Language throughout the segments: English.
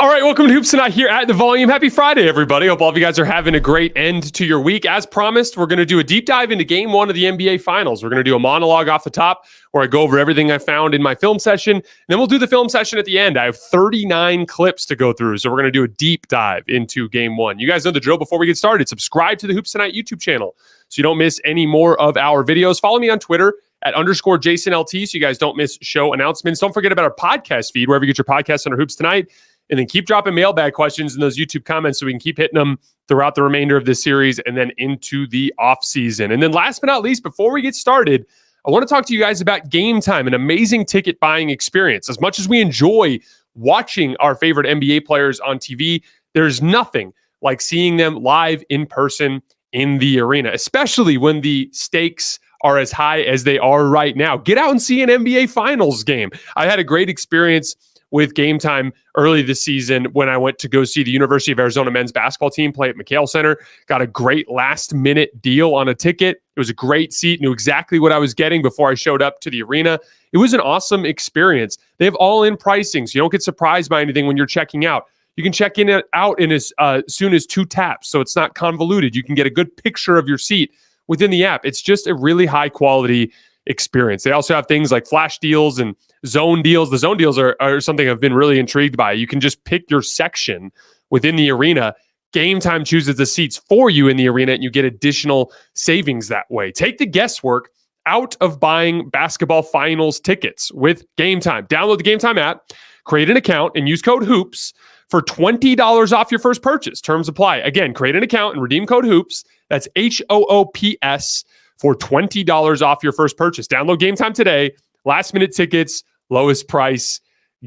All right, welcome to Hoops Tonight here at The Volume. Happy Friday, everybody. Hope all of you guys are having a great end to your week. As promised, we're going to do a deep dive into Game 1 of the NBA Finals. We're going to do a monologue off the top where I go over everything I found in my film session. And then we'll do the film session at the end. I have 39 clips to go through, so we're going to do a deep dive into Game 1. You guys know the drill. Before we get started, subscribe to the Hoops Tonight YouTube channel so you don't miss any more of our videos. Follow me on Twitter at _JasonLT so you guys don't miss show announcements. Don't forget about our podcast feed, wherever you get your podcasts under Hoops Tonight. And then keep dropping mailbag questions in those YouTube comments so we can keep hitting them throughout the remainder of this series and then into the offseason. And then last but not least, before we get started, I want to talk to you guys about Game Time, an amazing ticket buying experience. As much as we enjoy watching our favorite NBA players on TV, there's nothing like seeing them live in person in the arena, especially when the stakes are as high as they are right now. Get out and see an NBA Finals game. I had a great experience with Game Time early this season when I went to go see the University of Arizona men's basketball team play at McHale Center. Got a great last-minute deal on a ticket. It was a great seat. Knew exactly what I was getting before I showed up to the arena. It was an awesome experience. They have all-in pricing, so you don't get surprised by anything when you're checking out. You can check in and out in as soon as 2 taps, so it's not convoluted. You can get a good picture of your seat within the app. It's just a really high-quality experience. They also have things like flash deals and zone deals. The zone deals are something I've been really intrigued by. You can just pick your section within the arena. Game Time chooses the seats for you in the arena, and you get additional savings that way. Take the guesswork out of buying basketball finals tickets with Game Time. Download the Game Time app, create an account, and use code HOOPS for $20 off your first purchase. Terms apply. Again, create an account and redeem code HOOPS. That's HOOPS for $20 off your first purchase. Download Game Time today. Last minute tickets, lowest price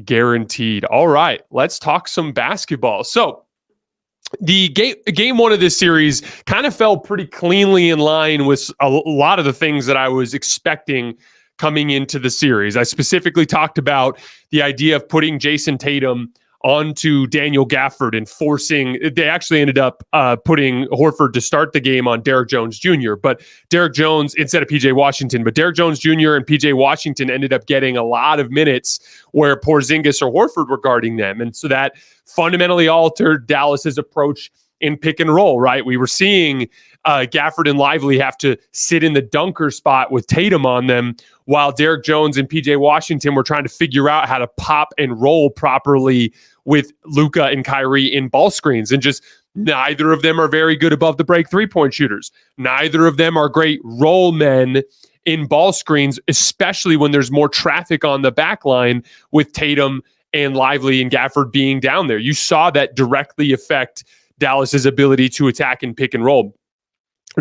guaranteed. All right, let's talk some basketball. So the game 1 of this series kind of fell pretty cleanly in line with a lot of the things that I was expecting coming into the series. I specifically talked about the idea of putting Jayson Tatum onto Daniel Gafford and forcing, they actually ended up putting Horford to start the game on Derrick Jones Jr., but Derrick Jones instead of PJ Washington, but Derrick Jones Jr. and PJ Washington ended up getting a lot of minutes where Porzingis or Horford were guarding them. And so that fundamentally altered Dallas's approach in pick and roll, right? We were seeing Gafford and Lively have to sit in the dunker spot with Tatum on them while Derrick Jones and PJ Washington were trying to figure out how to pop and roll properly with Luka and Kyrie in ball screens. And just neither of them are very good above the break three-point shooters. Neither of them are great roll men in ball screens, especially when there's more traffic on the back line with Tatum and Lively and Gafford being down there. You saw that directly affect Dallas's ability to attack and pick and roll.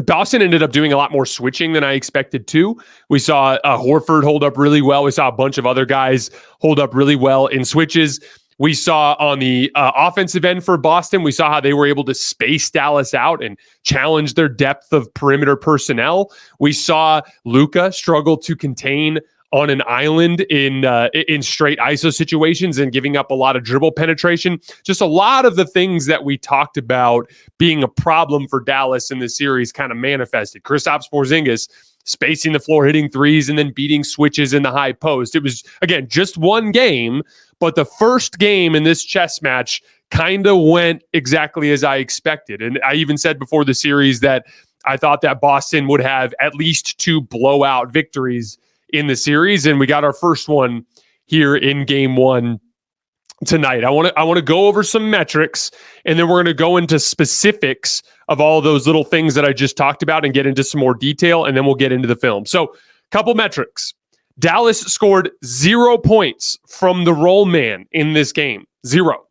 Boston ended up doing a lot more switching than I expected to. We saw Horford hold up really well. We saw a bunch of other guys hold up really well in switches. We saw on the offensive end for Boston, we saw how they were able to space Dallas out and challenge their depth of perimeter personnel. We saw Luka struggle to contain on an island in straight ISO situations and giving up a lot of dribble penetration. Just a lot of the things that we talked about being a problem for Dallas in this series kind of manifested. Kristaps Porzingis spacing the floor, hitting threes, and then beating switches in the high post. It was, again, just one game, but the first game in this chess match kind of went exactly as I expected. And I even said before the series that I thought that Boston would have at least 2 blowout victories in the series, and we got our first one here in Game 1 tonight. I want to go over some metrics, and then we're going to go into specifics of all those little things that I just talked about and get into some more detail, and then we'll get into the film. So, couple metrics. Dallas scored 0 points from the roll man in this game. 0.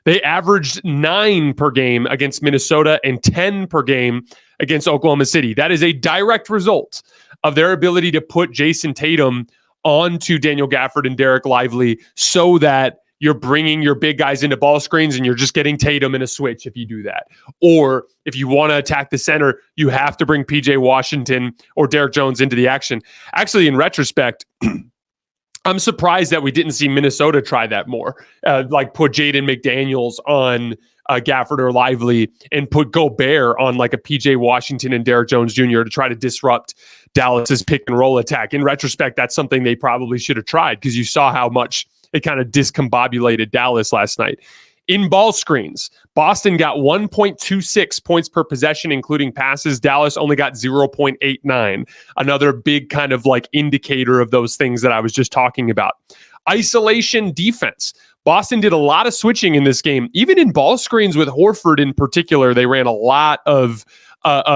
They averaged 9 per game against Minnesota and 10 per game against Oklahoma City. That is a direct result of their ability to put Jayson Tatum onto Daniel Gafford and Derek Lively so that you're bringing your big guys into ball screens and you're just getting Tatum in a switch if you do that. Or if you want to attack the center, you have to bring PJ Washington or Derrick Jones into the action. Actually, in retrospect, I'm surprised that we didn't see Minnesota try that more, like put Jaden McDaniels on Gafford or Lively and put Gobert on like a PJ Washington and Derrick Jones Jr. to try to disrupt Dallas's pick and roll attack. In retrospect, that's something they probably should have tried because you saw how much it kind of discombobulated Dallas last night. In ball screens, Boston got 1.26 points per possession, including passes. Dallas only got 0.89. Another big kind of like indicator of those things that I was just talking about. Isolation defense. Boston did a lot of switching in this game. Even in ball screens with Horford in particular, they ran a lot of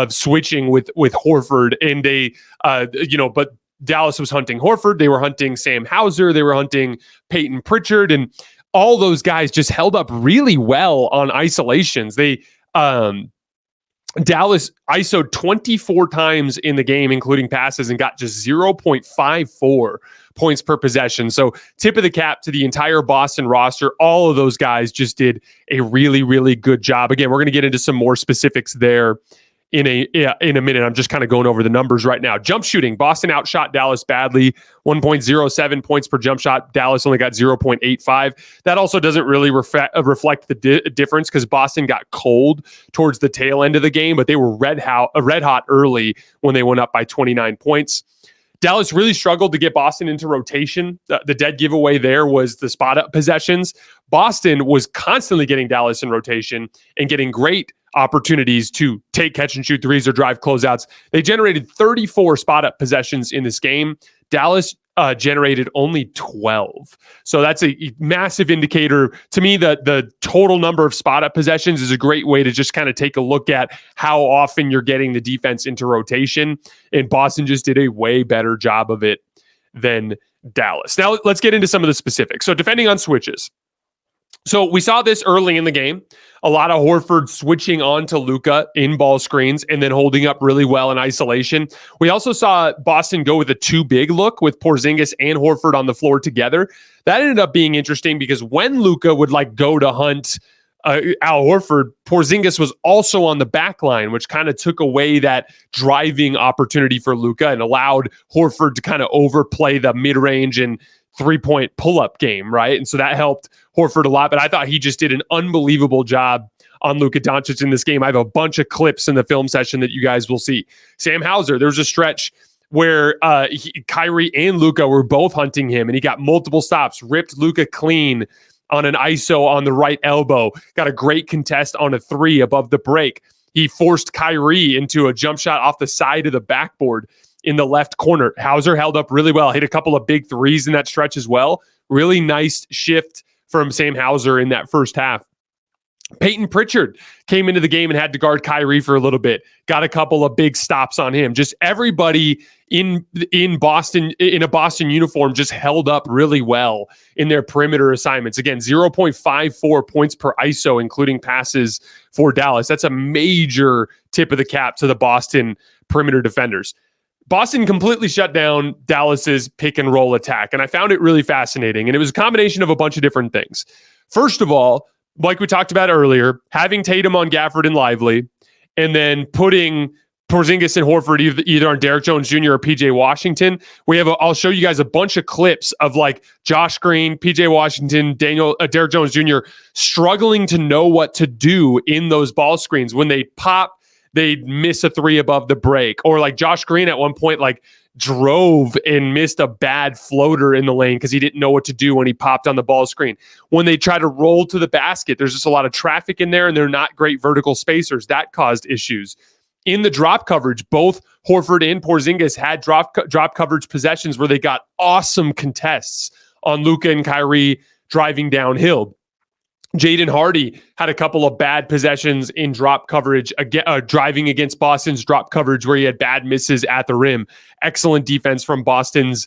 switching with Horford, and they, but Dallas was hunting Horford. They were hunting Sam Hauser. They were hunting Peyton Pritchard, and all those guys just held up really well on isolations. They Dallas ISO'd 24 times in the game, including passes, and got just 0.54 points per possession. So tip of the cap to the entire Boston roster. All of those guys just did a really, really good job. Again, we're going to get into some more specifics there in a minute. I'm just kind of going over the numbers right now. Jump shooting. Boston outshot Dallas badly. 1.07 points per jump shot. Dallas only got 0.85. That also doesn't really reflect the difference because Boston got cold towards the tail end of the game, but they were red hot early when they went up by 29 points. Dallas really struggled to get Boston into rotation. The dead giveaway there was the spot up possessions. Boston was constantly getting Dallas in rotation and getting great opportunities to take catch and shoot threes or drive closeouts. They generated 34 spot up possessions in this game. Dallas generated only 12. So that's a massive indicator. To me, the total number of spot up possessions is a great way to just kind of take a look at how often you're getting the defense into rotation. And Boston just did a way better job of it than Dallas. Now let's get into some of the specifics. So defending on switches. So we saw this early in the game. A lot of Horford switching on to Luka in ball screens and then holding up really well in isolation. We also saw Boston go with a too big look with Porzingis and Horford on the floor together. That ended up being interesting because when Luka would go to hunt Al Horford, Porzingis was also on the back line, which kind of took away that driving opportunity for Luka and allowed Horford to kind of overplay the mid-range and three-point pull-up game, right? And so that helped Horford a lot, but I thought he just did an unbelievable job on Luka Doncic in this game. I have a bunch of clips in the film session that you guys will see. Sam Hauser, there was a stretch where Kyrie and Luka were both hunting him, and he got multiple stops, ripped Luka clean on an ISO on the right elbow, got a great contest on a three above the break. He forced Kyrie into a jump shot off the side of the backboard in the left corner. Hauser held up really well, hit a couple of big threes in that stretch as well. Really nice shift from Sam Hauser in that first half. Peyton Pritchard came into the game and had to guard Kyrie for a little bit. Got a couple of big stops on him. Just everybody in Boston, in a Boston uniform, just held up really well in their perimeter assignments. Again, 0.54 points per ISO, including passes for Dallas. That's a major tip of the cap to the Boston perimeter defenders. Boston completely shut down Dallas's pick and roll attack, and I found it really fascinating. And it was a combination of a bunch of different things. First of all, like we talked about earlier, having Tatum on Gafford and Lively, and then putting Porzingis and Horford either on Derek Jones Jr. or PJ Washington. I'll show you guys a bunch of clips of like Josh Green, PJ Washington, Derek Jones Jr. struggling to know what to do in those ball screens. When they pop, they'd miss a three above the break. Or like Josh Green at one point, drove and missed a bad floater in the lane because he didn't know what to do when he popped on the ball screen. When they try to roll to the basket, there's just a lot of traffic in there and they're not great vertical spacers. That caused issues. In the drop coverage, both Horford and Porzingis had drop coverage possessions where they got awesome contests on Luka and Kyrie driving downhill. Jaden Hardy had a couple of bad possessions in drop coverage, driving against Boston's drop coverage where he had bad misses at the rim. Excellent defense from Boston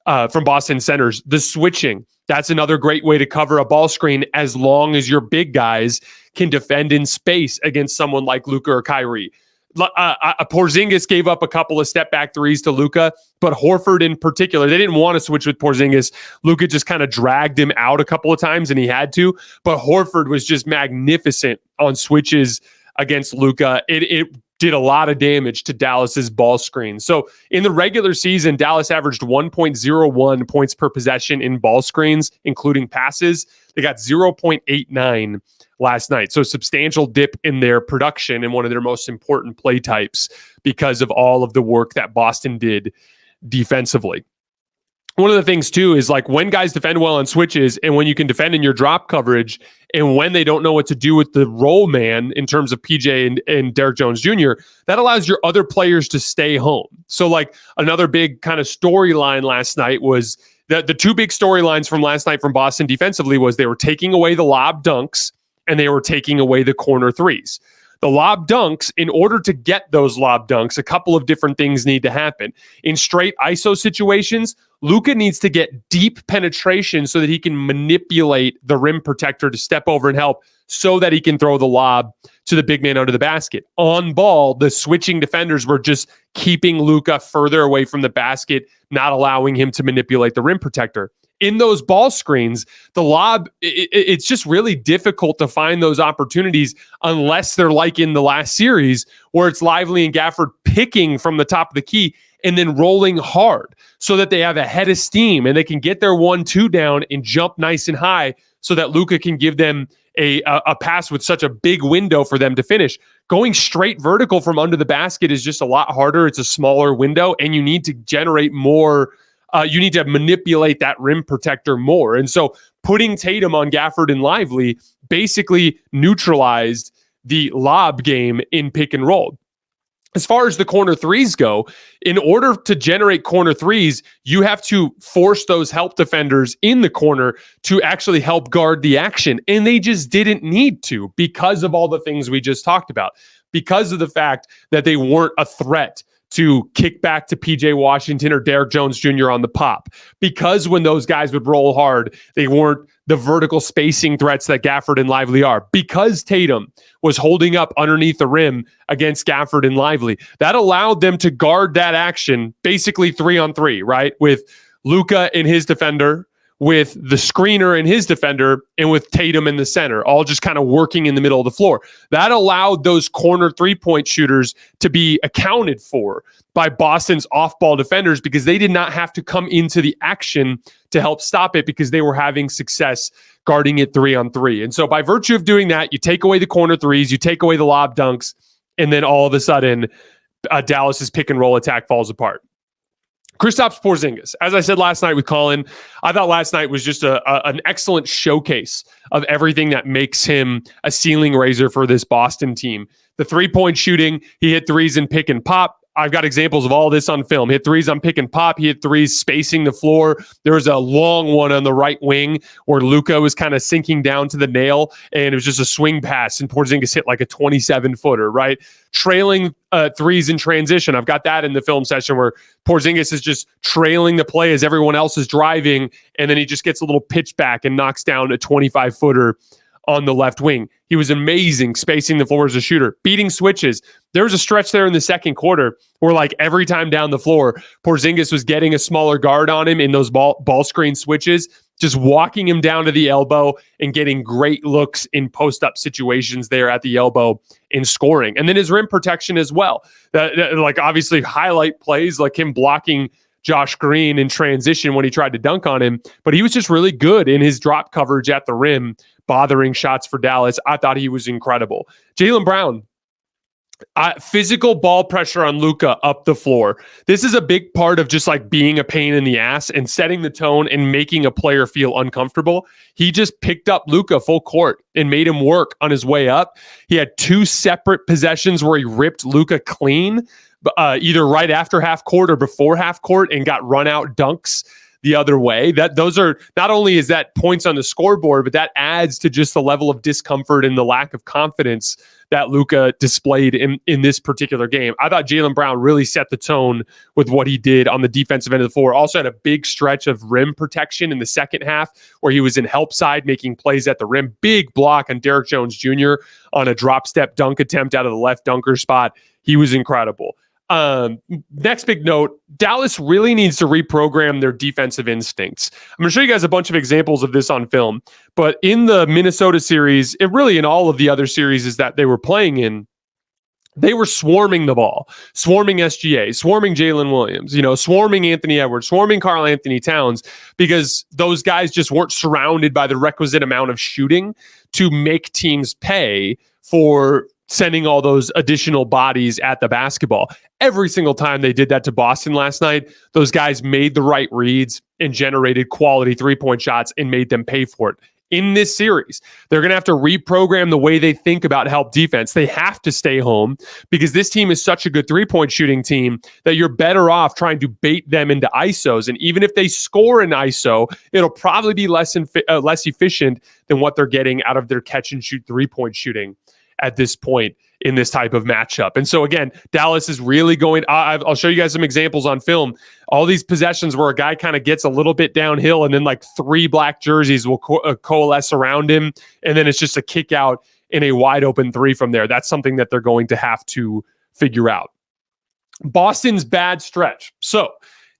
centers. The switching, that's another great way to cover a ball screen as long as your big guys can defend in space against someone like Luka or Kyrie. Porzingis gave up a couple of step back threes to Luka, but Horford in particular, they didn't want to switch with Porzingis. Luka just kind of dragged him out a couple of times and he had to, but Horford was just magnificent on switches against Luka. It did a lot of damage to Dallas's ball screen. So in the regular season, Dallas averaged 1.01 points per possession in ball screens, including passes. They got 0.89 last night. So substantial dip in their production in one of their most important play types because of all of the work that Boston did defensively. One of the things too is when guys defend well on switches and when you can defend in your drop coverage and when they don't know what to do with the role man in terms of PJ and Derek Jones Jr., that allows your other players to stay home. So like another big kind of storyline last night was the two big storylines from last night from Boston defensively was they were taking away the lob dunks and they were taking away the corner threes. The lob dunks, in order to get those lob dunks, a couple of different things need to happen. In straight ISO situations, Luka needs to get deep penetration so that he can manipulate the rim protector to step over and help so that he can throw the lob to the big man under the basket. On ball, the switching defenders were just keeping Luka further away from the basket, not allowing him to manipulate the rim protector. In those ball screens, the lob, it's just really difficult to find those opportunities unless they're like in the last series where it's Lively and Gafford picking from the top of the key and then rolling hard so that they have a head of steam and they can get their 1-2 down and jump nice and high so that Luka can give them a pass with such a big window for them to finish. Going straight vertical from under the basket is just a lot harder. It's a smaller window and you need to generate more. You need to manipulate that rim protector more. And so putting Tatum on Gafford and Lively basically neutralized the lob game in pick and roll. As far as the corner threes go, in order to generate corner threes, you have to force those help defenders in the corner to actually help guard the action. And they just didn't need to because of all the things we just talked about, because of the fact that they weren't a threat to kick back to PJ Washington or Derek Jones Jr. on the pop. Because when those guys would roll hard, they weren't the vertical spacing threats that Gafford and Lively are. Because Tatum was holding up underneath the rim against Gafford and Lively, that allowed them to guard that action basically 3-on-3, right? With Luka and his defender, with the screener and his defender, and with Tatum in the center, all just kind of working in the middle of the floor. That allowed those corner three-point shooters to be accounted for by Boston's off-ball defenders because they did not have to come into the action to help stop it because they were having success guarding it 3-on-3. And so by virtue of doing that, you take away the corner threes, you take away the lob dunks, and then all of a sudden, Dallas's pick and roll attack falls apart. Kristaps Porzingis, as I said last night with Colin, I thought last night was just an excellent showcase of everything that makes him a ceiling raiser for this Boston team. The three-point shooting, he hit threes in pick and pop. I've got examples of all this on film. Hit threes on pick and pop. He hit threes spacing the floor. There was a long one on the right wing where Luka was kind of sinking down to the nail, and it was just a swing pass, and Porzingis hit like a 27-footer, right? Trailing threes in transition. I've got that in the film session where Porzingis is just trailing the play as everyone else is driving, and then he just gets a little pitch back and knocks down a 25-footer on the left wing. He was amazing spacing the floor as a shooter, beating switches. There was a stretch there in the second quarter where like every time down the floor, Porzingis was getting a smaller guard on him in those ball screen switches, just walking him down to the elbow and getting great looks in post-up situations there at the elbow in scoring. And then his rim protection as well. That like obviously highlight plays like him blocking Josh Green in transition when he tried to dunk on him, but he was just really good in his drop coverage at the rim, bothering shots for Dallas. I thought he was incredible. Jaylen Brown, physical ball pressure on Luka up the floor. This is a big part of just like being a pain in the ass and setting the tone and making a player feel uncomfortable. He just picked up Luka full court and made him work on his way up. He had two separate possessions where he ripped Luka clean, either right after half court or before half court, and got run out dunks the other way. Those are not only is that points on the scoreboard, but that adds to just the level of discomfort and the lack of confidence that Luka displayed in this particular game. I thought Jaylen Brown really set the tone with what he did on the defensive end of the floor. Also had a big stretch of rim protection in the second half where he was in help side making plays at the rim. Big block on Derek Jones Jr. on a drop step dunk attempt out of the left dunker spot. He was incredible. Next big note, Dallas really needs to reprogram their defensive instincts. I'm going to show you guys a bunch of examples of this on film, but in the Minnesota series, it really in all of the other series that they were playing in, they were swarming the ball, swarming SGA, swarming Jalen Williams, swarming Anthony Edwards, swarming Karl Anthony Towns, because those guys just weren't surrounded by the requisite amount of shooting to make teams pay for sending all those additional bodies at the basketball. Every single time they did that to Boston last night, those guys made the right reads and generated quality three-point shots and made them pay for it. in this series. They're going to have to reprogram the way they think about help defense. They have to stay home because this team is such a good three-point shooting team that you're better off trying to bait them into ISOs. And even if they score an ISO, it'll probably be less efficient than what they're getting out of their catch-and-shoot three-point shooting at this point in this type of matchup. And so again, Dallas is really going, I'll show you guys some examples on film. All these possessions where a guy kind of gets a little bit downhill and then like three black jerseys will coalesce around him. And then it's just a kick out in a wide open three from there. That's something that they're going to have to figure out. Boston's bad stretch. So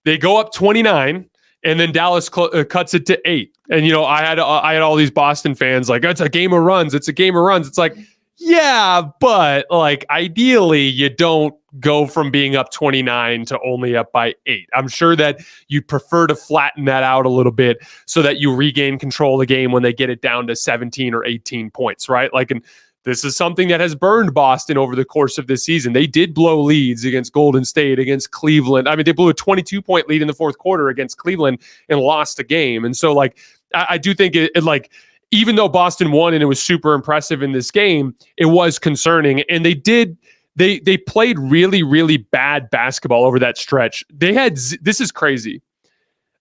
they go up 29 and then Dallas cuts it to 8. And, I had all these Boston fans like, it's a game of runs. It's a game of runs. It's like, yeah, but like ideally you don't go from being up 29 to only up by 8. I'm sure that you'd prefer to flatten that out a little bit so that you regain control of the game when they get it down to 17 or 18 points, right? Like, and this is something that has burned Boston over the course of this season. They did blow leads against Golden State, against Cleveland. I mean, they blew a 22-point lead in the fourth quarter against Cleveland and lost a game. And so like, I do think it like, even though Boston won and it was super impressive in this game, it was concerning. And they played really, really bad basketball over that stretch. This is crazy.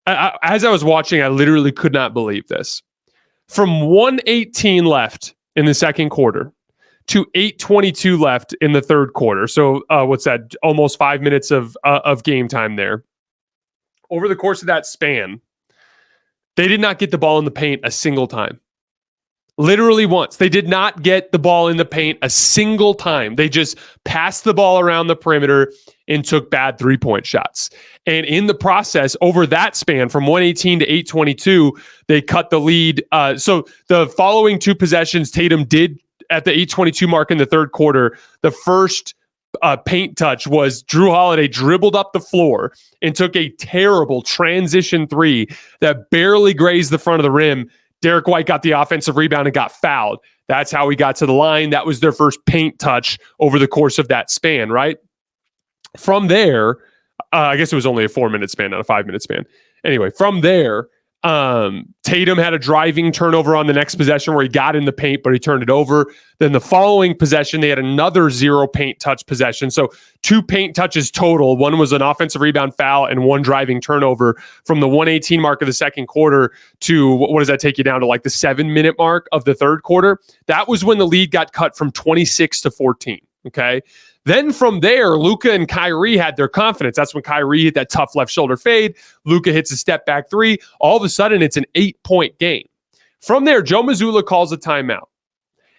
As I was watching, I literally could not believe this. From 1:18 left in the second quarter to 8:22 left in the third quarter. So what's that? Almost 5 minutes of game time there. Over the course of that span, they did not get the ball in the paint a single time. Literally once. They did not get the ball in the paint a single time. They just passed the ball around the perimeter and took bad three-point shots. And in the process, over that span from 1:18 to 8:22, they cut the lead. So the following two possessions, Tatum did at the 8:22 mark in the third quarter. The first paint touch was Drew Holiday dribbled up the floor and took a terrible transition three that barely grazed the front of the rim. Derek White got the offensive rebound and got fouled. That's how he got to the line. That was their first paint touch over the course of that span, right? From there, I guess it was only a 4-minute span, not a 5-minute span. Anyway, from there, Tatum had a driving turnover on the next possession where he got in the paint, but he turned it over. Then the following possession, they had another 0 paint touch possession. So 2 paint touches total. One was an offensive rebound foul and 1 driving turnover from the 1:18 mark of the second quarter to, what does that take you down to, like the 7-minute mark of the third quarter? That was when the lead got cut from 26 to 14. Okay. Then from there, Luka and Kyrie had their confidence. That's when Kyrie hit that tough left shoulder fade. Luka hits a step back 3. All of a sudden, it's an 8-point game. From there, Joe Mazzulla calls a timeout.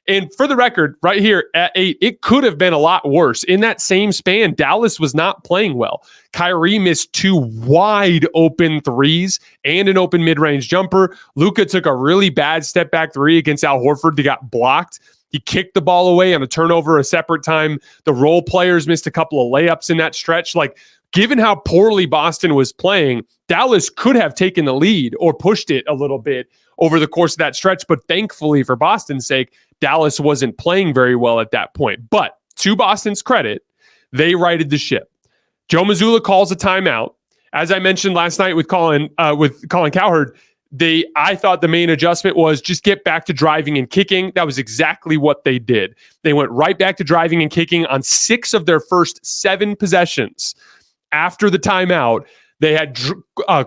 And for the record, right here at 8, it could have been a lot worse. In that same span, Dallas was not playing well. Kyrie missed 2 wide open threes and an open mid-range jumper. Luka took a really bad step back 3 against Al Horford that got blocked. He kicked the ball away on a turnover a separate time. The role players missed a couple of layups in that stretch. Like, given how poorly Boston was playing, Dallas could have taken the lead or pushed it a little bit over the course of that stretch. But thankfully, for Boston's sake, Dallas wasn't playing very well at that point. But to Boston's credit, they righted the ship. Joe Mazzulla calls a timeout. As I mentioned last night with Colin Cowherd, I thought the main adjustment was just get back to driving and kicking. That was exactly what they did. They went right back to driving and kicking on 6 of their first 7 possessions. After the timeout, they had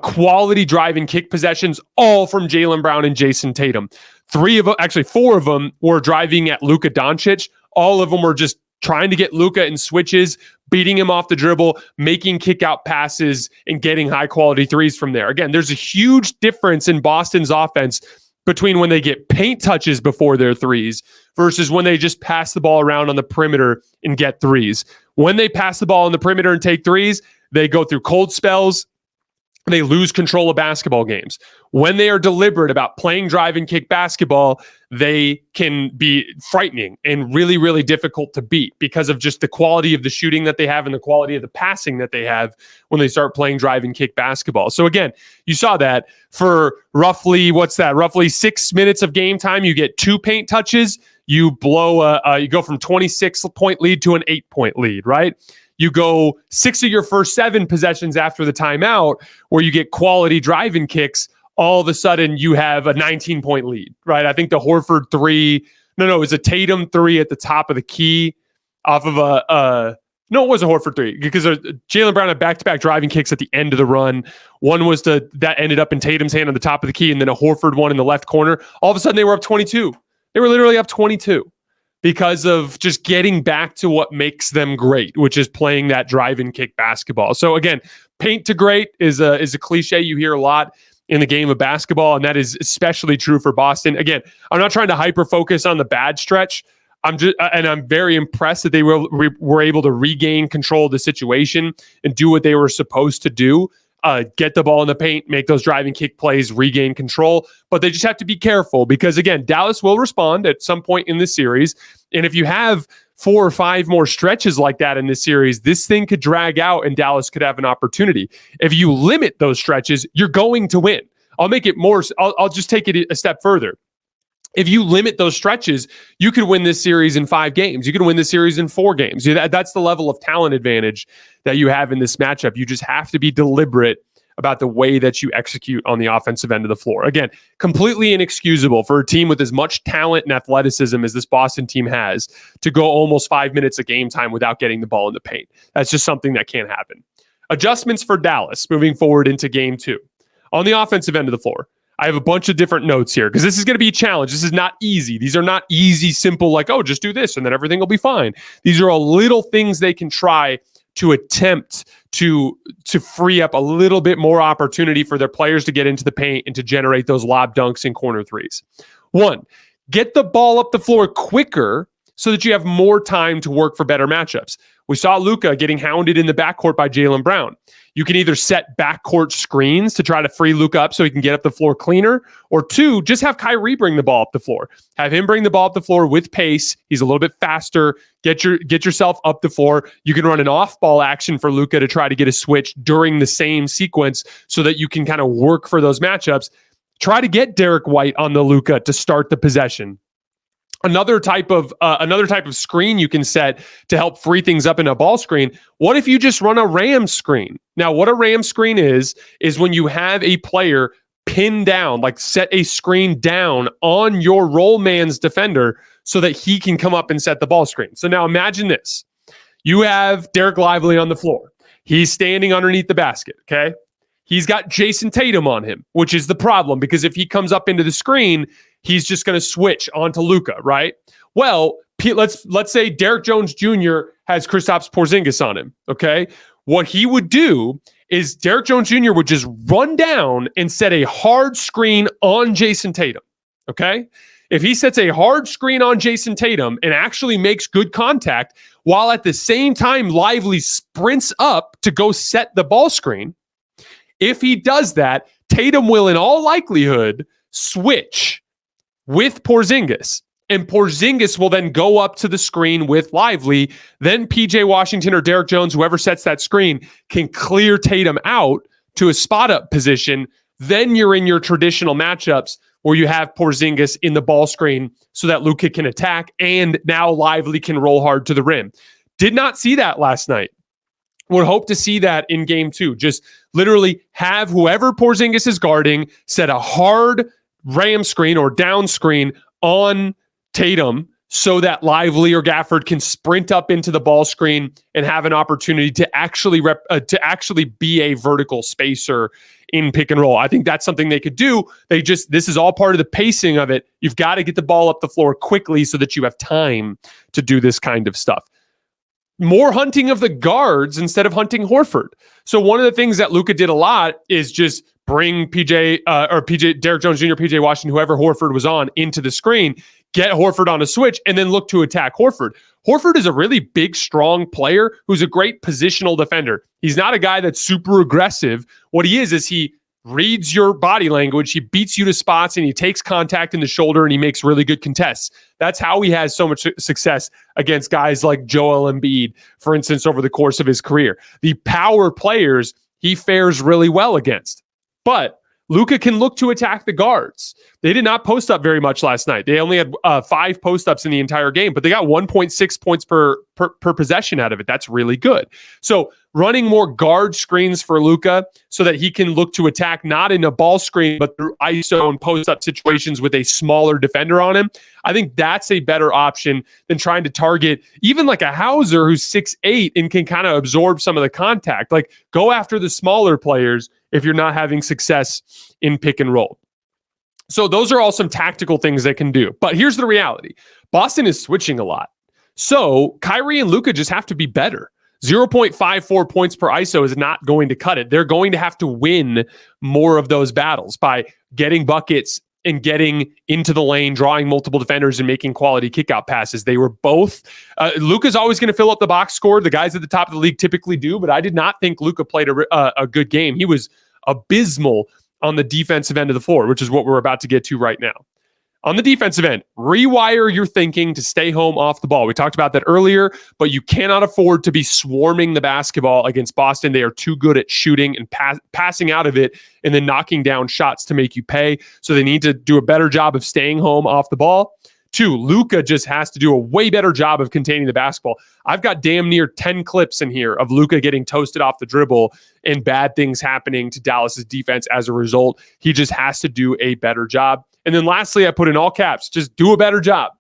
quality drive and kick possessions, all from Jaylen Brown and Jayson Tatum. 4 of them were driving at Luka Doncic. All of them were just trying to get Luka in switches, beating him off the dribble, making kick-out passes, and getting high-quality threes from there. Again, there's a huge difference in Boston's offense between when they get paint touches before their threes versus when they just pass the ball around on the perimeter and get threes. When they pass the ball on the perimeter and take threes, they go through cold spells. They lose control of basketball games. When they are deliberate about playing drive and kick basketball, they can be frightening and really, really difficult to beat because of just the quality of the shooting that they have and the quality of the passing that they have when they start playing drive and kick basketball. So again, you saw that for roughly 6 minutes of game time, you get 2 paint touches, you you go from 26-point lead to an 8-point lead, right? You go 6 of your first 7 possessions after the timeout where you get quality drive and kicks. all of a sudden you have a 19-point lead, right? I think the Horford three, it was a Tatum three at the top of the key off of no, it was a Horford three because Jaylen Brown had back-to-back driving kicks at the end of the run. One was that ended up in Tatum's hand on the top of the key, and then a Horford one in the left corner. All of a sudden they were up 22. They were literally up 22 because of just getting back to what makes them great, which is playing that drive and kick basketball. So again, paint to great is a cliche you hear a lot in the game of basketball, and that is especially true for Boston. Again, I'm not trying to hyper-focus on the bad stretch. I'm very impressed that they were able to regain control of the situation and do what they were supposed to do. Get the ball in the paint, make those driving kick plays, regain control. But they just have to be careful because, again, Dallas will respond at some point in this series. And if you have 4 or 5 more stretches like that in this series, this thing could drag out and Dallas could have an opportunity. If you limit those stretches, you're going to win. I'll make it more. I'll just take it a step further. If you limit those stretches, you could win this series in 5 games. You could win this series in 4 games. That's the level of talent advantage that you have in this matchup. You just have to be deliberate about the way that you execute on the offensive end of the floor. Again, completely inexcusable for a team with as much talent and athleticism as this Boston team has to go almost 5 minutes of game time without getting the ball in the paint. That's just something that can't happen. Adjustments for Dallas moving forward into game 2. On the offensive end of the floor, I have a bunch of different notes here because this is going to be a challenge. This is not easy. These are not easy, simple, like, oh, just do this and then everything will be fine. These are all little things they can try to attempt to free up a little bit more opportunity for their players to get into the paint and to generate those lob dunks and corner threes. 1, get the ball up the floor quicker so that you have more time to work for better matchups. We saw Luka getting hounded in the backcourt by Jaylen Brown. You can either set backcourt screens to try to free Luka up so he can get up the floor cleaner, or 2, just have Kyrie bring the ball up the floor. Have him bring the ball up the floor with pace. He's a little bit faster. Get yourself up the floor. You can run an off-ball action for Luka to try to get a switch during the same sequence so that you can kind of work for those matchups. Try to get Derek White on the Luka to start the possession. Another type of screen you can set to help free things up in a ball screen. What if you just run a ram screen? Now, what a ram screen is when you have a player pinned down, like set a screen down on your roll man's defender so that he can come up and set the ball screen. So now imagine this. You have Derek Lively on the floor. He's standing underneath the basket, okay? He's got Jayson Tatum on him, which is the problem because if he comes up into the screen, he's just going to switch onto Luka, right? Well, let's say Derek Jones Jr. has Kristaps Porzingis on him, okay? What he would do is Derek Jones Jr. would just run down and set a hard screen on Jayson Tatum, okay? If he sets a hard screen on Jayson Tatum and actually makes good contact, while at the same time Lively sprints up to go set the ball screen, if he does that, Tatum will in all likelihood switch with Porzingis, and Porzingis will then go up to the screen with Lively. Then PJ Washington or Derek Jones, whoever sets that screen, can clear Tatum out to a spot-up position. Then you're in your traditional matchups where you have Porzingis in the ball screen so that Luka can attack, and now Lively can roll hard to the rim. Did not see that last night. Would hope to see that in game 2. Just literally have whoever Porzingis is guarding set a hard ram screen or down screen on Tatum so that Lively or Gafford can sprint up into the ball screen and have an opportunity to actually be a vertical spacer in pick and roll. I think that's something they could do. This is all part of the pacing of it. You've got to get the ball up the floor quickly so that you have time to do this kind of stuff. More hunting of the guards instead of hunting Horford. So one of the things that Luka did a lot is just bring Derek Jones Jr., PJ Washington, whoever Horford was on, into the screen, get Horford on a switch, and then look to attack Horford. Horford is a really big, strong player who's a great positional defender. He's not a guy that's super aggressive. What he is he reads your body language, he beats you to spots, and he takes contact in the shoulder, and he makes really good contests. That's how he has so much success against guys like Joel Embiid, for instance, over the course of his career. The power players he fares really well against. But Luka can look to attack the guards. They did not post up very much last night. They only had 5 post ups in the entire game, but they got 1.6 points per possession out of it. That's really good. So running more guard screens for Luka so that he can look to attack not in a ball screen, but through ISO and post-up situations with a smaller defender on him. I think that's a better option than trying to target even like a Hauser who's 6'8" and can kind of absorb some of the contact. Like, go after the smaller players if you're not having success in pick and roll. So those are all some tactical things they can do. But here's the reality. Boston is switching a lot. So Kyrie and Luka just have to be better. 0.54 points per ISO is not going to cut it. They're going to have to win more of those battles by getting buckets and getting into the lane, drawing multiple defenders and making quality kickout passes. They were both, Luka's always going to fill up the box score. The guys at the top of the league typically do, but I did not think Luka played a good game. He was abysmal on the defensive end of the floor, which is what we're about to get to right now. On the defensive end, rewire your thinking to stay home off the ball. We talked about that earlier, but you cannot afford to be swarming the basketball against Boston. They are too good at shooting and passing out of it and then knocking down shots to make you pay. So they need to do a better job of staying home off the ball. 2, Luka just has to do a way better job of containing the basketball. I've got damn near 10 clips in here of Luka getting toasted off the dribble and bad things happening to Dallas's defense as a result. He just has to do a better job. And then lastly, I put in all caps, just do a better job.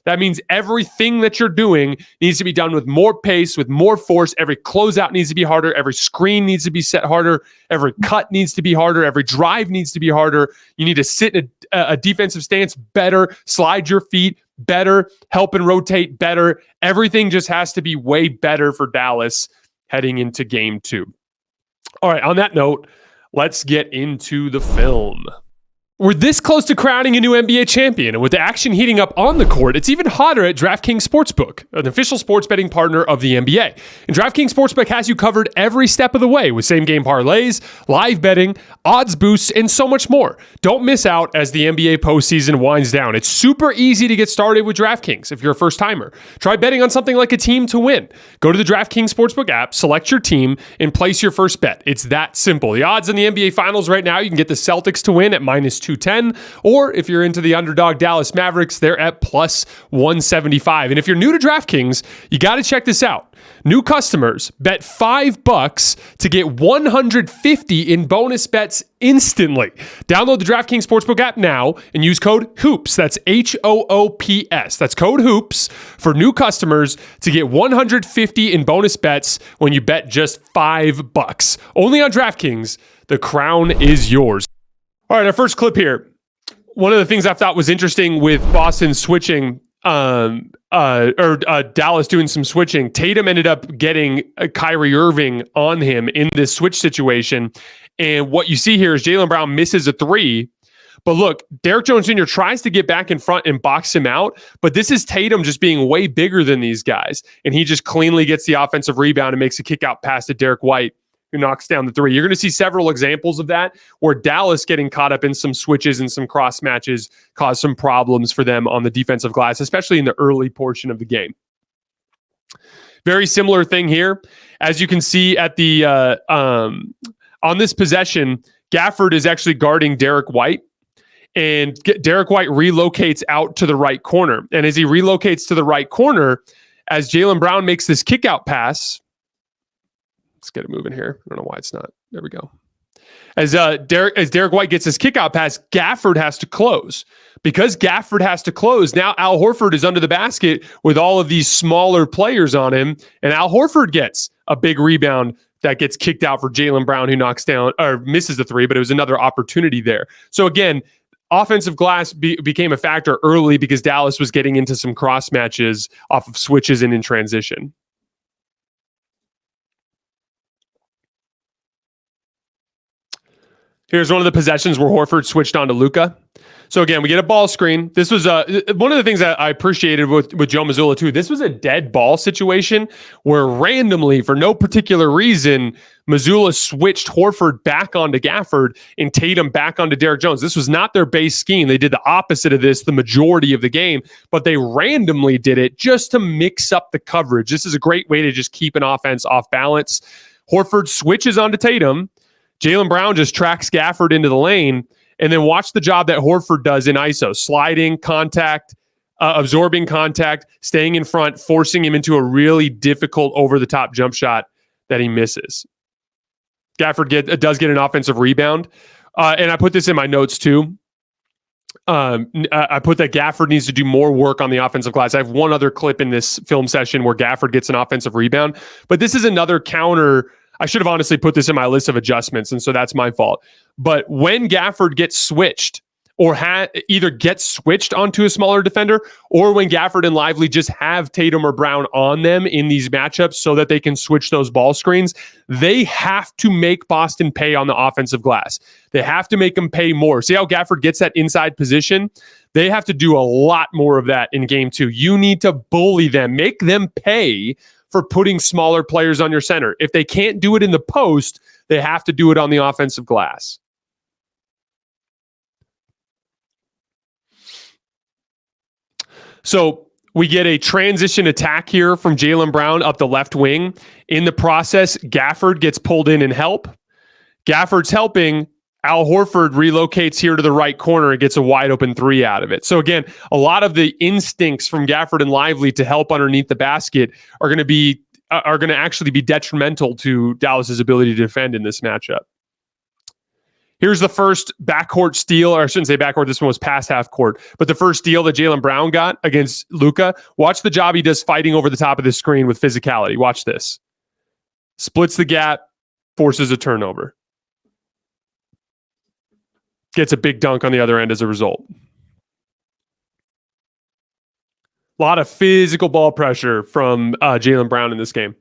That means everything that you're doing needs to be done with more pace, with more force. Every closeout needs to be harder. Every screen needs to be set harder. Every cut needs to be harder. Every drive needs to be harder. You need to sit in a defensive stance better, slide your feet better, help and rotate better. Everything just has to be way better for Dallas heading into game 2. All right, on that note, let's get into the film. We're this close to crowning a new NBA champion, and with the action heating up on the court, it's even hotter at DraftKings Sportsbook, an official sports betting partner of the NBA. And DraftKings Sportsbook has you covered every step of the way with same-game parlays, live betting, odds boosts, and so much more. Don't miss out as the NBA postseason winds down. It's super easy to get started with DraftKings if you're a first-timer. Try betting on something like a team to win. Go to the DraftKings Sportsbook app, select your team, and place your first bet. It's that simple. The odds in the NBA Finals right now, you can get the Celtics to win at -210, or if you're into the underdog Dallas Mavericks, they're at +175. And if you're new to DraftKings, you got to check this out. New customers bet $5 to get $150 in bonus bets instantly. Download the DraftKings Sportsbook app now and use code HOOPS. That's HOOPS. That's code HOOPS for new customers to get $150 in bonus bets when you bet just $5. Only on DraftKings. The crown is yours. All right, our first clip here. One of the things I thought was interesting with Boston switching, Dallas doing some switching. Tatum ended up getting Kyrie Irving on him in this switch situation. And what you see here is Jaylen Brown misses a 3. But look, Derrick Jones Jr. tries to get back in front and box him out. But this is Tatum just being way bigger than these guys. And he just cleanly gets the offensive rebound and makes a kick out pass to Derek White, who knocks down the 3. You're going to see several examples of that where Dallas getting caught up in some switches and some cross matches caused some problems for them on the defensive glass, especially in the early portion of the game. Very similar thing here. As you can see at the on this possession, Gafford is actually guarding Derek White, and Derek White relocates out to the right corner. And as he relocates to the right corner, as Jaylen Brown makes this kickout pass, let's get it moving here. I don't know why it's not. There we go. As Derek White gets his kickout pass, Gafford has to close. Because Gafford has to close, now Al Horford is under the basket with all of these smaller players on him, and Al Horford gets a big rebound that gets kicked out for Jaylen Brown, who knocks down or misses the 3, but it was another opportunity there. So again, offensive glass became a factor early because Dallas was getting into some cross matches off of switches and in transition. Here's one of the possessions where Horford switched on to Luka. So again, we get a ball screen. This was one of the things that I appreciated with Joe Mazzulla too. This was a dead ball situation where randomly, for no particular reason, Mazzulla switched Horford back onto Gafford and Tatum back onto Derrick Jones. This was not their base scheme. They did the opposite of this the majority of the game, but they randomly did it just to mix up the coverage. This is a great way to just keep an offense off balance. Horford switches onto Tatum. Jaylen Brown just tracks Gafford into the lane, and then watch the job that Horford does in ISO, sliding, contact, absorbing contact, staying in front, forcing him into a really difficult over-the-top jump shot that he misses. Gafford does get an offensive rebound, and I put this in my notes too. I put that Gafford needs to do more work on the offensive glass. I have one other clip in this film session where Gafford gets an offensive rebound, but this is another counter. I should have honestly put this in my list of adjustments, and so that's my fault. But when Gafford gets switched or either gets switched onto a smaller defender, or when Gafford and Lively just have Tatum or Brown on them in these matchups so that they can switch those ball screens, they have to make Boston pay on the offensive glass. They have to make them pay more. See how Gafford gets that inside position? They have to do a lot more of that in game 2. You need to bully them, make them pay for putting smaller players on your center. If they can't do it in the post, they have to do it on the offensive glass. So we get a transition attack here from Jaylen Brown up the left wing. In the process, Gafford gets pulled in and help. Gafford's helping. Al Horford relocates here to the right corner and gets a wide open 3 out of it. So again, a lot of the instincts from Gafford and Lively to help underneath the basket are going to actually be detrimental to Dallas's ability to defend in this matchup. Here's the first backcourt steal, or I shouldn't say backcourt, this one was past half court, but the first steal that Jaylen Brown got against Luka. Watch the job he does fighting over the top of the screen with physicality. Watch this. Splits the gap, forces a turnover. Gets a big dunk on the other end as a result. A lot of physical ball pressure from Jaylen Brown in this game.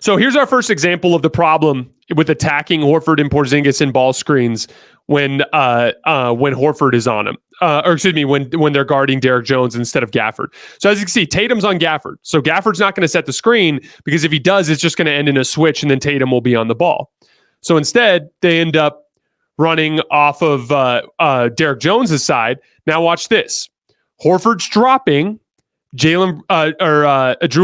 So here's our first example of the problem with attacking Horford and Porzingis in ball screens when Horford is on him. When they're guarding Derek Jones instead of Gafford. So as you can see, Tatum's on Gafford. So Gafford's not going to set the screen because if he does, it's just going to end in a switch and then Tatum will be on the ball. So instead, they end up running off of Derek Jones's side. Now watch this. Horford's dropping. Drew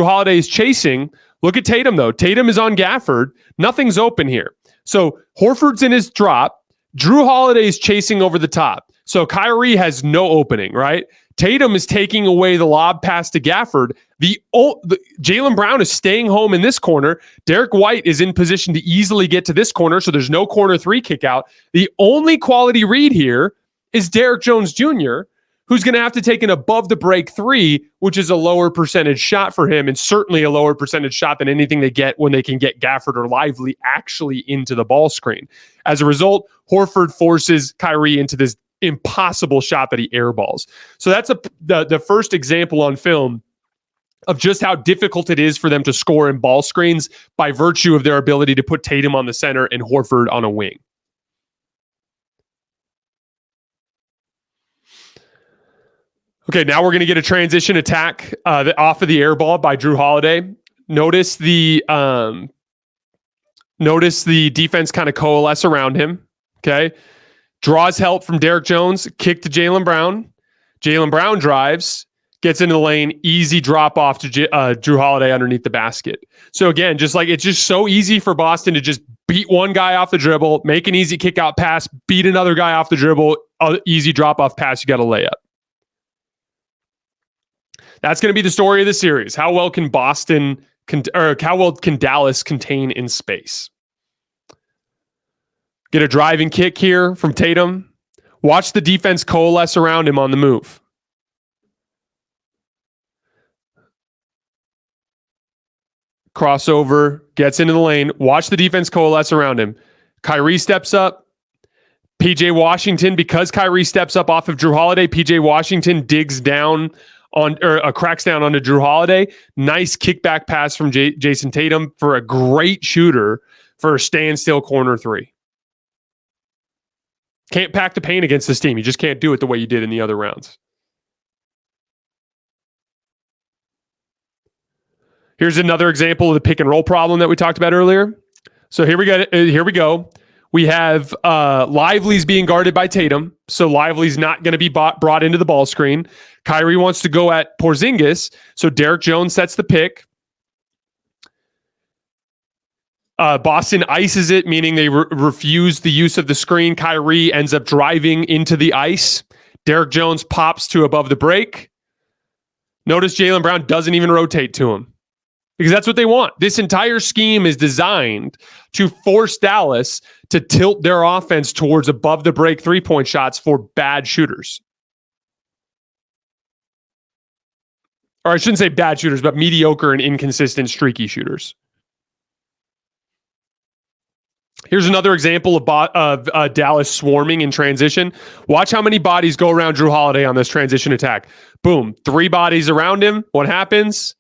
Holiday's chasing. Look at Tatum, though. Tatum is on Gafford. Nothing's open here. So Horford's in his drop. Drew Holiday's chasing over the top. So Kyrie has no opening, right? Tatum is taking away the lob pass to Gafford. Jaylen Brown is staying home in this corner. Derek White is in position to easily get to this corner, so there's no corner 3 kick out. The only quality read here is Derek Jones Jr., who's going to have to take an above the break 3, which is a lower percentage shot for him, and certainly a lower percentage shot than anything they get when they can get Gafford or Lively actually into the ball screen. As a result, Horford forces Kyrie into this impossible shot that he airballs. So that's the first example on film of just how difficult it is for them to score in ball screens by virtue of their ability to put Tatum on the center and Horford on a wing. Okay, now we're going to get a transition attack off of the air ball by Drew Holiday. Notice the defense kind of coalesce around him. Okay, draws help from Derek Jones, kick to Jaylen Brown. Jaylen Brown drives, gets into the lane, easy drop off to Drew Holiday underneath the basket. So again, just like it's just so easy for Boston to just beat one guy off the dribble, make an easy kick out pass, beat another guy off the dribble, easy drop off pass, you got a layup. That's going to be the story of the series. How well can Dallas contain in space? Get a driving kick here from Tatum. Watch the defense coalesce around him on the move. Crossover, gets into the lane. Watch the defense coalesce around him. Kyrie steps up. PJ Washington, because Kyrie steps up off of Drew Holiday, PJ Washington digs down cracks down onto Drew Holiday. Nice kickback pass from Jayson Tatum for a great shooter for a standstill corner 3. Can't pack the paint against this team. You just can't do it the way you did in the other rounds. Here's another example of the pick and roll problem that we talked about earlier. So here we go. We have Lively's being guarded by Tatum. So Lively's not going to be brought into the ball screen. Kyrie wants to go at Porzingis. So Derek Jones sets the pick. Boston ices it, meaning they refuse the use of the screen. Kyrie ends up driving into the ice. Derrick Jones pops to above the break. Notice Jaylen Brown doesn't even rotate to him because that's what they want. This entire scheme is designed to force Dallas to tilt their offense towards above the break three-point shots for bad shooters. Or I shouldn't say bad shooters, but mediocre and inconsistent streaky shooters. Here's another example of Dallas swarming in transition. Watch how many bodies go around Jrue Holiday on this transition attack. Boom. 3 bodies around him. What happens?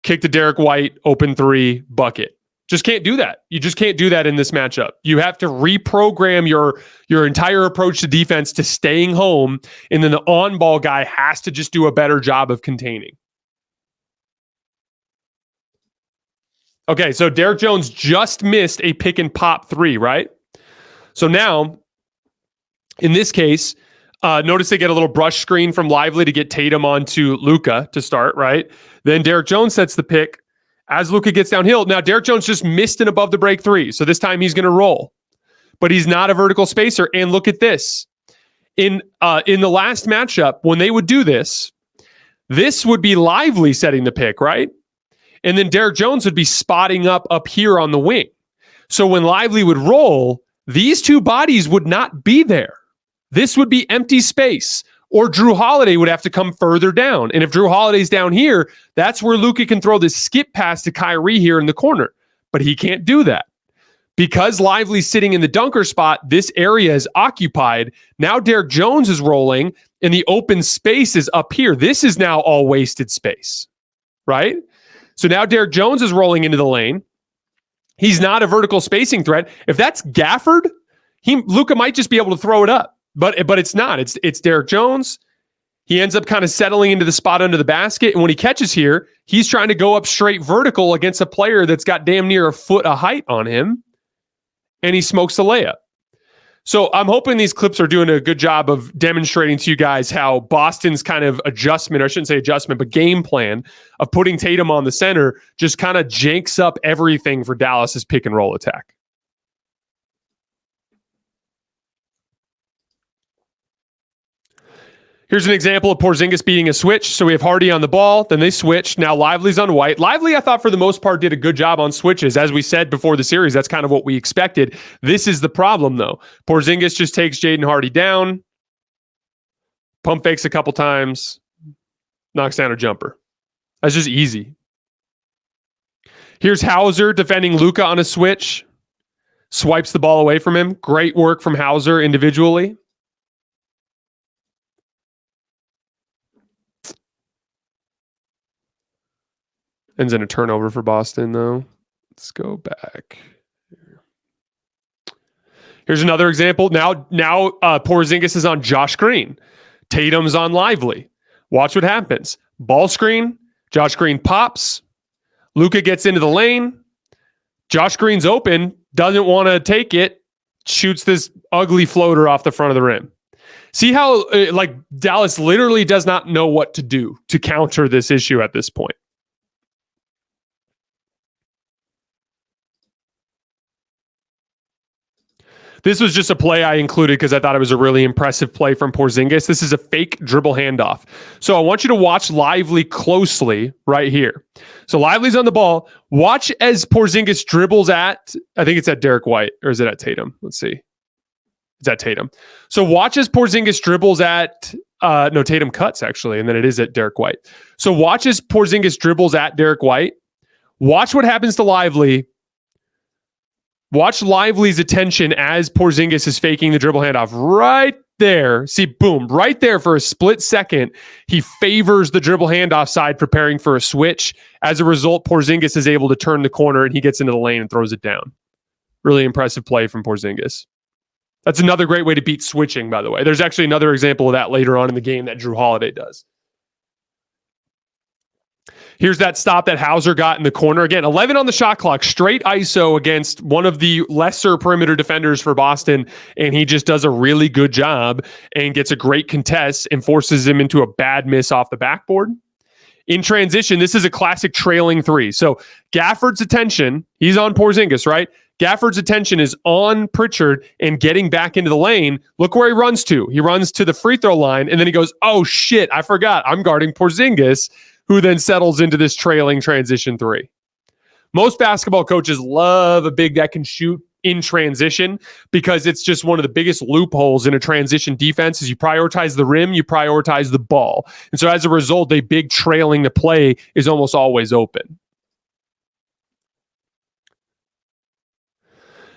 Kick to Derek White, open 3, bucket. Just can't do that. You just can't do that in this matchup. You have to reprogram your entire approach to defense to staying home, and then the on-ball guy has to just do a better job of containing. Okay, so Derrick Jones just missed a pick and pop 3, right? So now, in this case, notice they get a little brush screen from Lively to get Tatum onto Luka to start, right? Then Derrick Jones sets the pick as Luka gets downhill. Now, Derrick Jones just missed an above the break 3, so this time he's going to roll. But he's not a vertical spacer, and look at this. In the last matchup, when they would do this would be Lively setting the pick, right? And then Derrick Jones would be spotting up here on the wing. So when Lively would roll, these 2 bodies would not be there. This would be empty space. Or Jrue Holiday would have to come further down. And if Jrue Holiday's down here, that's where Luka can throw this skip pass to Kyrie here in the corner. But he can't do that. Because Lively's sitting in the dunker spot, this area is occupied. Now Derrick Jones is rolling, and the open space is up here. This is now all wasted space, right? So now Derrick Jones is rolling into the lane. He's not a vertical spacing threat. If that's Gafford, Luka might just be able to throw it up, but it's not. It's Derrick Jones. He ends up kind of settling into the spot under the basket, and when he catches here, he's trying to go up straight vertical against a player that's got damn near a foot of height on him, and he smokes the layup. So I'm hoping these clips are doing a good job of demonstrating to you guys how Boston's kind of adjustment, or I shouldn't say adjustment, but game plan of putting Tatum on the center just kind of janks up everything for Dallas's pick and roll attack. Here's an example of Porzingis beating a switch. So we have Hardy on the ball, then they switch. Now Lively's on White. Lively, I thought for the most part did a good job on switches. As we said before the series, that's kind of what we expected. This is the problem though. Porzingis just takes Jaden Hardy down, pump fakes a couple times, knocks down a jumper. That's just easy. Here's Hauser defending Luka on a switch. Swipes the ball away from him. Great work from Hauser individually. Ends in a turnover for Boston, though. Let's go back. Here's another example. Now, Porzingis is on Josh Green. Tatum's on Lively. Watch what happens. Ball screen. Josh Green pops. Luka gets into the lane. Josh Green's open. Doesn't want to take it. Shoots this ugly floater off the front of the rim. See how Dallas literally does not know what to do to counter this issue at this point. This was just a play I included because I thought it was a really impressive play from Porzingis. This is a fake dribble handoff. So I want you to watch Lively closely right here. So Lively's on the ball. Watch as Porzingis dribbles at, I think it's at Derek White, or is it at Tatum? Let's see. It's at Tatum. So watch as Porzingis dribbles at, no, Tatum cuts actually, and then it is at Derek White. So watch as Porzingis dribbles at Derek White. Watch what happens to Lively. Watch Lively's attention as Porzingis is faking the dribble handoff right there. See, boom, right there for a split second. He favors the dribble handoff side, preparing for a switch. As a result, Porzingis is able to turn the corner and he gets into the lane and throws it down. Really impressive play from Porzingis. That's another great way to beat switching, by the way. There's actually another example of that later on in the game that Jrue Holiday does. Here's that stop that Hauser got in the corner. Again, 11 on the shot clock, straight ISO against one of the lesser perimeter defenders for Boston, and he just does a really good job and gets a great contest and forces him into a bad miss off the backboard. In transition, this is a classic trailing three. So Gafford's attention, he's on Porzingis, right? Gafford's attention is on Pritchard and getting back into the lane. Look where he runs to. He runs to the free throw line, and then he goes, oh, shit, I forgot. I'm guarding Porzingis, who then settles into this trailing transition three. Most basketball coaches love a big that can shoot in transition because it's just one of the biggest loopholes in a transition defense is you prioritize the rim, you prioritize the ball. And so as a result, a big trailing the play is almost always open.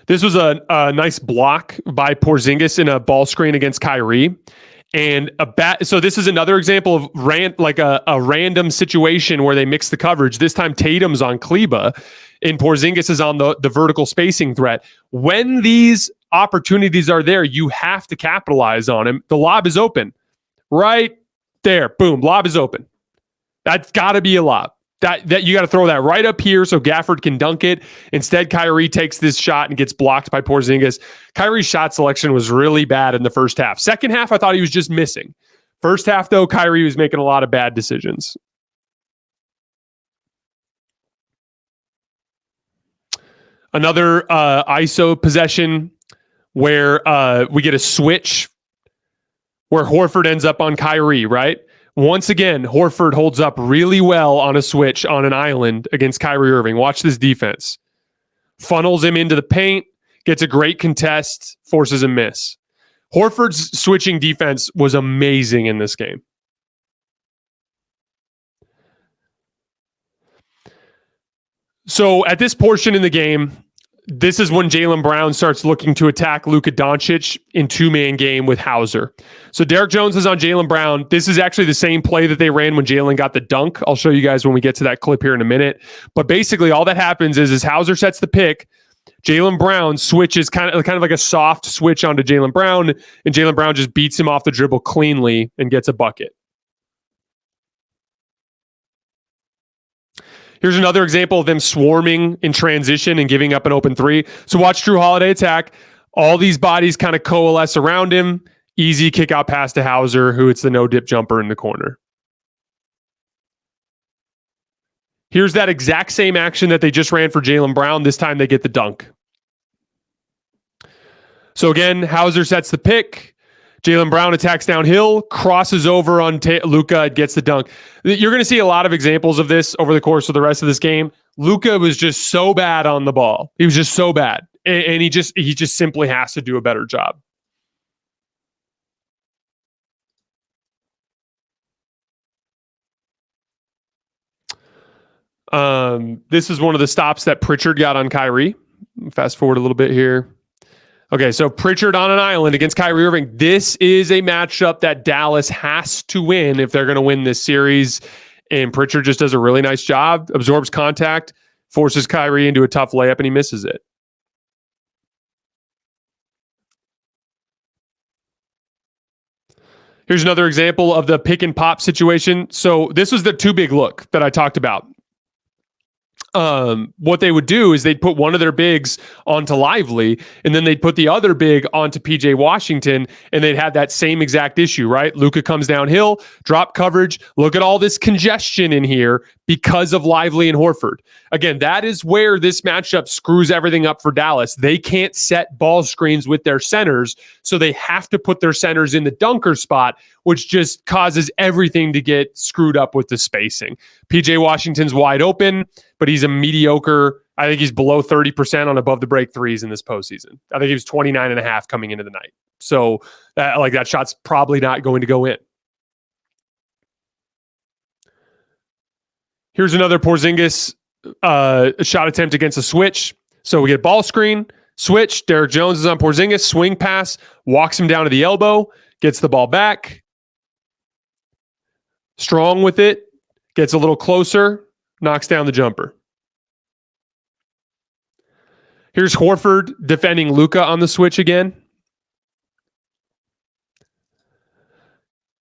This was a nice block by Porzingis in a ball screen against Kyrie. And so this is another example of a random situation where they mix the coverage. This time Tatum's on Kleba and Porzingis is on the vertical spacing threat. When these opportunities are there, you have to capitalize on them. The lob is open. Right there. Boom. Lob is open. That's got to be a lob. That you got to throw that right up here so Gafford can dunk it. Instead, Kyrie takes this shot and gets blocked by Porzingis. Kyrie's shot selection was really bad in the first half. Second half, I thought he was just missing. First half, though, Kyrie was making a lot of bad decisions. Another ISO possession where we get a switch where Horford ends up on Kyrie, right? Once again, Horford holds up really well on a switch on an island against Kyrie Irving. Watch this defense. Funnels him into the paint, gets a great contest, forces a miss. Horford's switching defense was amazing in this game. So at this portion in the game, this is when Jaylen Brown starts looking to attack Luka Doncic in two-man game with Hauser. So Derrick Jones is on Jaylen Brown. This is actually the same play that they ran when Jaylen got the dunk. I'll show you guys when we get to that clip here in a minute. But basically all that happens is Hauser sets the pick. Jaylen Brown switches kind of like a soft switch onto Jaylen Brown, and Jaylen Brown just beats him off the dribble cleanly and gets a bucket. Here's another example of them swarming in transition and giving up an open three. So watch Drew Holiday attack. All these bodies kind of coalesce around him. Easy kick out pass to Hauser, who hits the no-dip jumper in the corner. Here's that exact same action that they just ran for Jaylen Brown. This time they get the dunk. So again, Hauser sets the pick. Jaylen Brown attacks downhill, crosses over on Luka, gets the dunk. You're going to see a lot of examples of this over the course of the rest of this game. Luka was just so bad on the ball. He was just so bad. And he just simply has to do a better job. This is one of the stops that Pritchard got on Kyrie. Fast forward a little bit here. Okay, so Pritchard on an island against Kyrie Irving. This is a matchup that Dallas has to win if they're going to win this series. And Pritchard just does a really nice job, absorbs contact, forces Kyrie into a tough layup, and he misses it. Here's another example of the pick and pop situation. So this was the too big look that I talked about. What they would do is they'd put one of their bigs onto Lively, and then they'd put the other big onto PJ Washington, and they'd have that same exact issue, right? Luka comes downhill, drop coverage. Look at all this congestion in here because of Lively and Horford. Again, that is where this matchup screws everything up for Dallas. They can't set ball screens with their centers, so they have to put their centers in the dunker spot, which just causes everything to get screwed up with the spacing. PJ Washington's wide open, but he's a mediocre. I think he's below 30% on above the break threes in this postseason. I think he was 29.5 coming into the night. So that shot's probably not going to go in. Here's another Porzingis shot attempt against a switch. So we get ball screen, switch. Derrick Jones is on Porzingis, swing pass, walks him down to the elbow, gets the ball back. Strong with it, gets a little closer, knocks down the jumper. Here's Horford defending Luka on the switch again.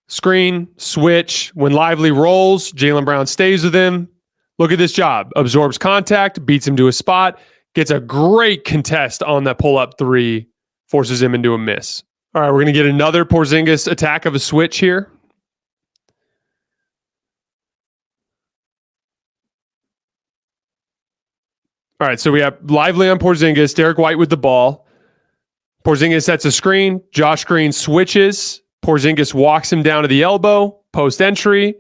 Screen, switch. When Lively rolls, Jaylen Brown stays with him. Look at this job. Absorbs contact, beats him to a spot, gets a great contest on that pull-up three, forces him into a miss. All right, we're going to get another Porzingis attack of a switch here. All right, so we have Lively on Porzingis, Derek White with the ball. Porzingis sets a screen. Josh Green switches. Porzingis walks him down to the elbow. Post entry.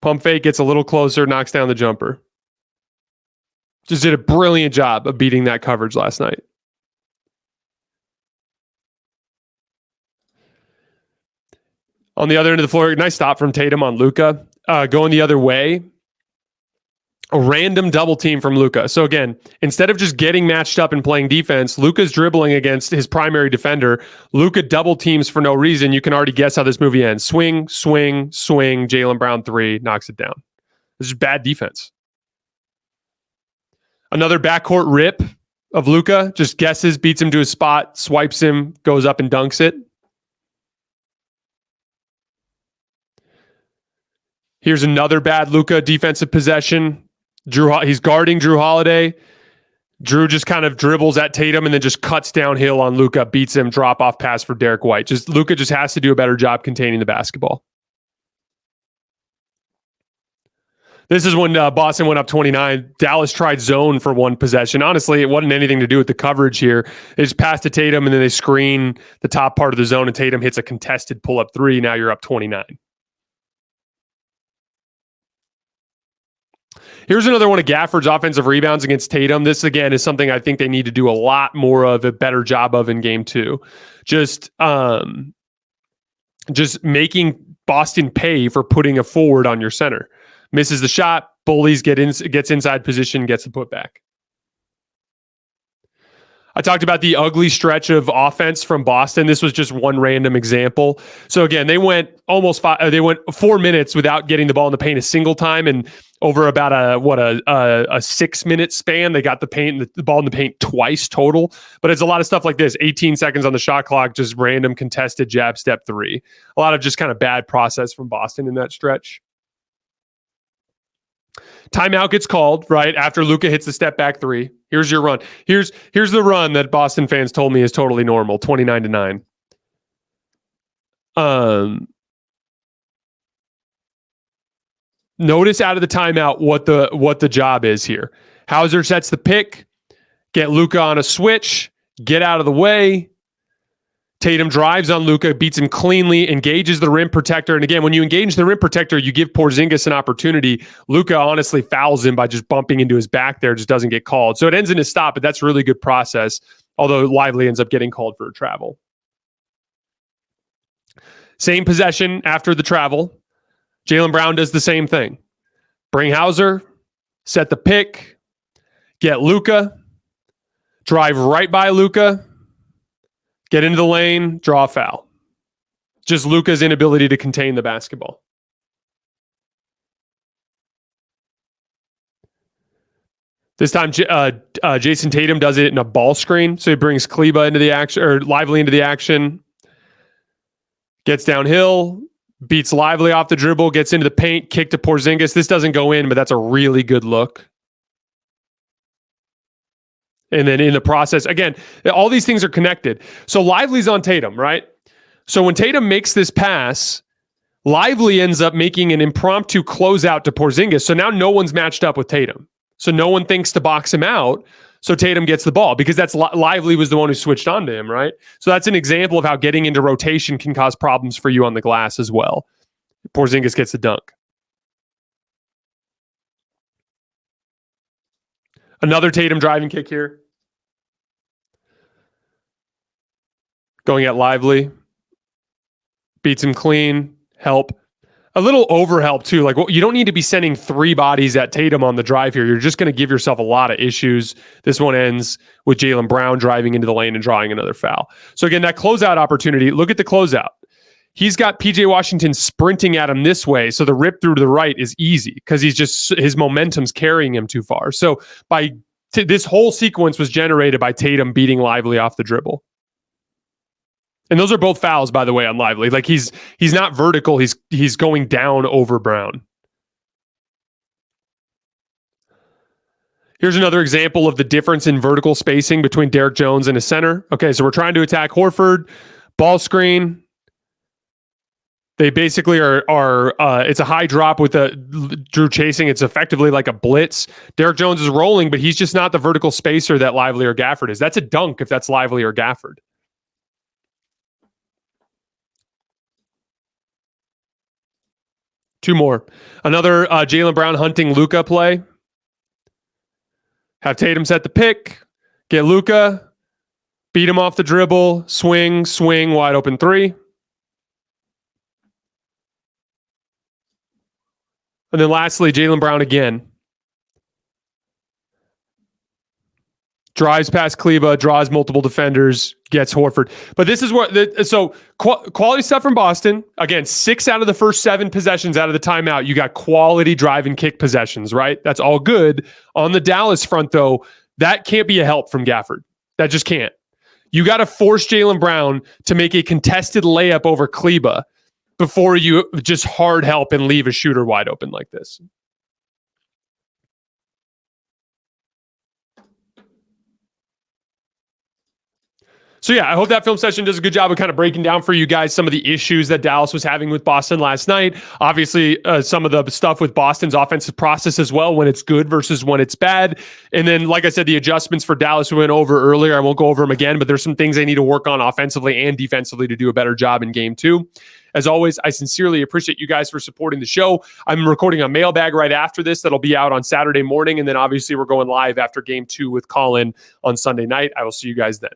Pump fake, gets a little closer, knocks down the jumper. Just did a brilliant job of beating that coverage last night. On the other end of the floor, nice stop from Tatum on Luka. Going the other way, a random double team from Luka. So again, instead of just getting matched up and playing defense, Luka's dribbling against his primary defender. Luka double teams for no reason. You can already guess how this movie ends. Swing, swing, swing. Jaylen Brown 3 knocks it down. This is bad defense. Another backcourt rip of Luka. Just guesses, beats him to his spot, swipes him, goes up and dunks it. Here's another bad Luka defensive possession. He's guarding Jrue Holiday. Jrue just kind of dribbles at Tatum and then just cuts downhill on Luka, beats him, drop off pass for Derek White. Luka just has to do a better job containing the basketball. This is when Boston went up 29. Dallas tried zone for one possession. Honestly, it wasn't anything to do with the coverage here. They just passed to Tatum and then they screen the top part of the zone and Tatum hits a contested pull-up 3. Now you're up 29. Here's another one of Gafford's offensive rebounds against Tatum. This, again, is something I think they need to do a lot more of, a better job of in game 2. Just making Boston pay for putting a forward on your center. Misses the shot, bullies, gets inside position, gets the putback. I talked about the ugly stretch of offense from Boston. This was just one random example. So again, they went 4 minutes without getting the ball in the paint a single time, and over about a 6 minute span, they got the ball in the paint twice total. But it's a lot of stuff like this: 18 seconds on the shot clock, just random contested jab step 3. A lot of just kind of bad process from Boston in that stretch. Timeout gets called right after Luka hits the step back 3. Here's your run. Here's the run that Boston fans told me is totally normal. 29-9. Notice out of the timeout what the job is here. Hauser sets the pick, get Luka on a switch, get out of the way. Tatum drives on Luka, beats him cleanly, engages the rim protector. And again, when you engage the rim protector, you give Porzingis an opportunity. Luka honestly fouls him by just bumping into his back there, just doesn't get called. So it ends in a stop, but that's really good process, although Lively ends up getting called for a travel. Same possession after the travel. Jaylen Brown does the same thing. Bring Hauser, set the pick, get Luka, drive right by Luka, get into the lane, draw a foul. Just Luka's inability to contain the basketball. This time, Jayson Tatum does it in a ball screen. So he brings Kleba into the action, or Lively into the action. Gets downhill, beats Lively off the dribble, gets into the paint, kick to Porzingis. This doesn't go in, but that's a really good look. And then in the process, again, all these things are connected. So Lively's on Tatum, right? So when Tatum makes this pass, Lively ends up making an impromptu closeout to Porzingis. So now no one's matched up with Tatum. So no one thinks to box him out. So Tatum gets the ball because that's Lively was the one who switched on to him, right? So that's an example of how getting into rotation can cause problems for you on the glass as well. Porzingis gets the dunk. Another Tatum driving kick here. Going at Lively. Beats him clean. Help. A little overhelp too. Like, you don't need to be sending 3 bodies at Tatum on the drive here. You're just going to give yourself a lot of issues. This one ends with Jaylen Brown driving into the lane and drawing another foul. So again, that closeout opportunity, look at the closeout. He's got PJ Washington sprinting at him this way. So the rip through to the right is easy because his momentum's carrying him too far. So this whole sequence was generated by Tatum beating Lively off the dribble. And those are both fouls, by the way, on Lively. Like he's not vertical. He's going down over Brown. Here's another example of the difference in vertical spacing between Derek Jones and a center. Okay, so we're trying to attack Horford. Ball screen. They basically are it's a high drop with Drew chasing. It's effectively like a blitz. Derrick Jones is rolling, but he's just not the vertical spacer that Lively or Gafford is. That's a dunk if that's Lively or Gafford. Two more. Another Jaylen Brown hunting Luka play. Have Tatum set the pick. Get Luka. Beat him off the dribble. Swing, wide open three. And then lastly, Jaylen Brown again. Drives past Kleba, draws multiple defenders, gets Horford. But this is what, quality stuff from Boston. Again, 6 out of the first 7 possessions out of the timeout, you got quality drive and kick possessions, right? That's all good. On the Dallas front, though, that can't be a help from Gafford. That just can't. You got to force Jaylen Brown to make a contested layup over Kleba before you just hard help and leave a shooter wide open like this. So yeah, I hope that film session does a good job of kind of breaking down for you guys some of the issues that Dallas was having with Boston last night. Obviously, some of the stuff with Boston's offensive process as well, when it's good versus when it's bad. And then, like I said, the adjustments for Dallas we went over earlier. I won't go over them again, but there's some things they need to work on offensively and defensively to do a better job in game 2. As always, I sincerely appreciate you guys for supporting the show. I'm recording a mailbag right after this that'll be out on Saturday morning. And then obviously we're going live after game 2 with Colin on Sunday night. I will see you guys then.